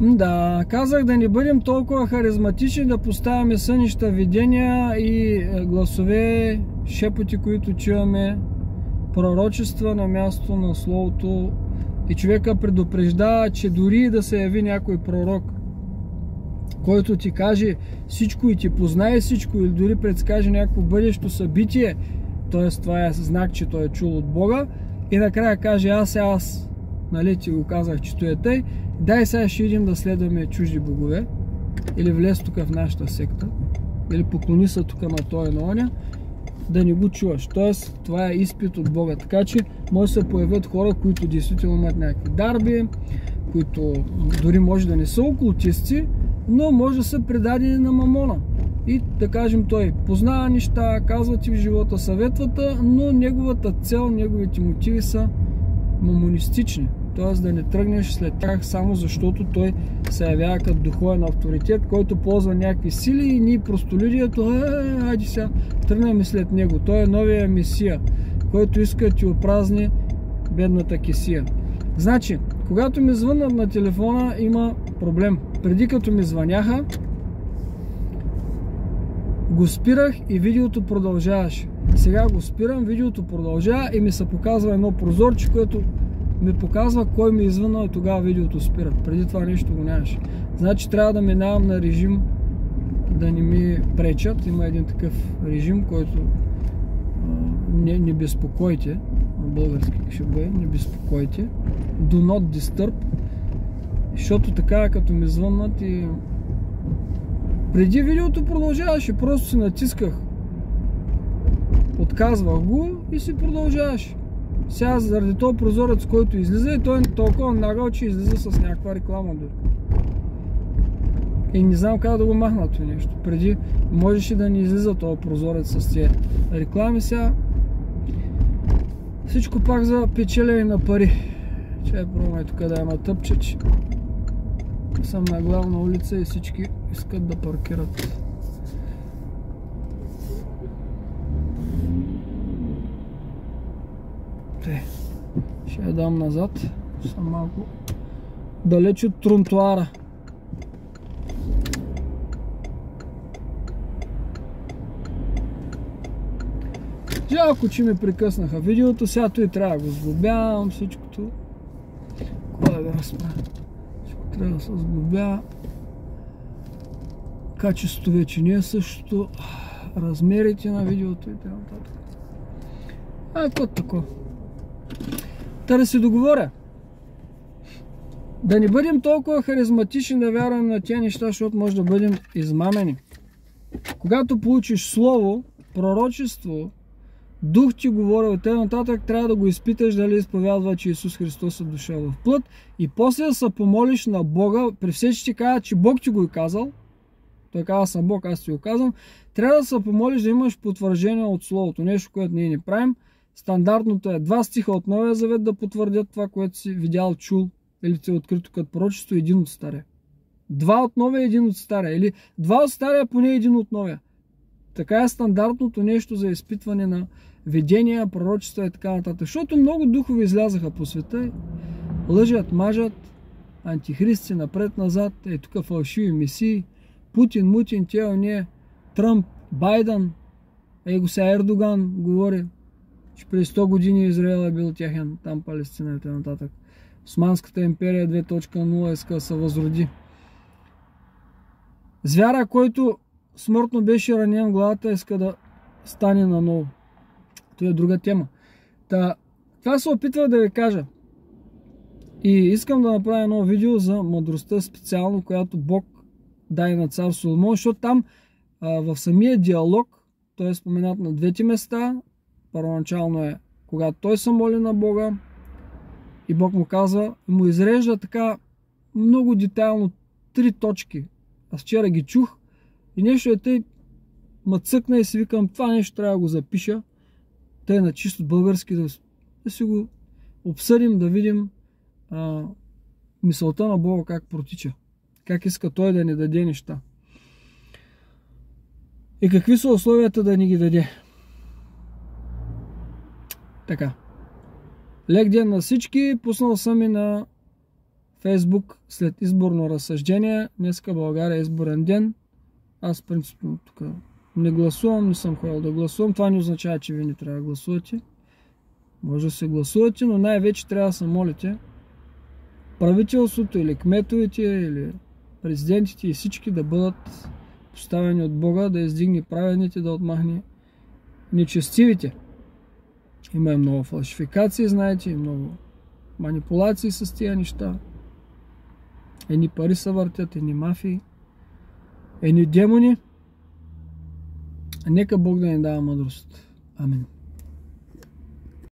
Да, казах да не бъдем толкова харизматични, да поставяме сънища, видения и гласове, шепоти, които чуваме, пророчества на място на Словото. И човека предупреждава, че дори да се яви някой пророк, който ти каже всичко и ти познае всичко, или дори предскаже някакво бъдещо събитие, т.е. това е знак, че той е чул от Бога, и накрая каже аз, нали ти го казах, че той е тъй, дай сега ще идем да следваме чужди богове, или влез тук в нашата секта, или поклони се тук на той и на оня, да не го чуваш. Тоест, това е изпит от Бога. Така че може да се появят хора, които действително имат някакви дарби, които дори може да не са окултисти, но може да са предадени на мамона. И да кажем, той познава неща, казва ти в живота съветвата, но неговата цел, неговите мотиви са мамонистични. Т.е. да не тръгнеш след тях само защото той се явява като духовен авторитет, който ползва някакви сили и ние простолюдието, хайде сега, тръгнем след него. Той е новия месия, който иска да ти опразни бедната кесия. Значи, когато ми звъннат на телефона, има проблем. Преди като ми звъняха, го спирах и видеото продължаваше. Сега го спирам, видеото продължава и ми се показва едно прозорче, което ми показва кой ми е извънал и тогава видеото спира. Преди това нещо го нямаше. Значи трябва да минавам на режим да не ми пречат. Има един такъв режим, който не безпокойте. На български ще бъде, не безпокойте. Do not disturb. Защото така като ми звъннат и преди видеото продължаваше, просто си натисках. Отказвах го и си продължаваше. Сега заради този прозорец, който излиза, и той е толкова нагъл, че излиза с някаква реклама дори. И не знам как да го махна това нещо. Преди можеше да не излиза този прозорец с тези реклами. Сега всичко пак за печелене на пари. Чай пробваме тук да има тъпчеч. Съм на главна улица и всички искат да паркират. Ще я дам назад. Съм малко далеч от тротуара. Жалко, че ми прекъснаха видеото. Сега той трябва да го сглобявам всичкото. Кой да разправя? Всичко трябва да се сглобява. Качеството вече не е същото. Размерите на видеото и т.н. Какво такова? Да се договоря. Да не бъдем толкова харизматични да вярваме на тези неща, защото може да бъдем измамени. Когато получиш слово, пророчество, дух ти говори от тебе нататък, трябва да го изпиташ дали изповядва, че Исус Христос е дошъл в плът и после да се помолиш на Бога, при все, че ти казва, че Бог ти го е казал, той казва съм Бог, аз ти го казвам, трябва да се помолиш да имаш потвърждение от Словото, нещо, което ние не правим. Стандартното е 2 стиха от Новия Завет да потвърдят това, което си видял, чул или ти е открито като пророчество, и 1 от Стария. 2 от Новия и 1 от Стария. Или 2 от Стария, поне 1 от Новия. Така е стандартното нещо за изпитване на видения, пророчества и така нататък. Защото много духове излязаха по света, лъжат, мажат, антихристи напред-назад, тук фалшиви месии, Путин, Мутин, Тръмп, Байден, го сега Ердоган говори, че преди 100 години Израел е бил тяхен, там Палестина и т.н. Османската империя 2.0 иска да се възроди. Звяра, който смъртно беше ранен в главата, иска да стане наново. Това е друга тема. Това се опитвах да ви кажа. И искам да направя едно видео за мъдростта специално, която Бог дай на цар Соломон, защото там в самия диалог, той е споменат на двете места. Първоначално е когато той се моли на Бога и Бог му казва, му изрежда така много детайлно 3 точки. Аз вчера ги чух и нещо е тъй ма цъкна и си викам, това нещо трябва да го запиша, тъй на чисто български, да си го обсъдим, да видим мисълта на Бога как протича, как иска той да ни даде неща и какви са условията да ни ги даде. Така. Лек ден на всички. Пуснал съм и на Фейсбук след изборно разсъждение. Днеска България е изборен ден. Аз принципно тук не гласувам, не съм ходил да гласувам. Това не означава, че вие не трябва да гласувате. Може да се гласувате, но най-вече трябва да се молите правителството или кметовете или президентите и всички да бъдат поставени от Бога, да издигне праведните, да отмахне нечестивите. Има и много фалшификации, знаете, и много манипулации с тия неща. Едни пари се въртят, едни мафии, едни демони. Нека Бог да ни дава мъдрост. Амин.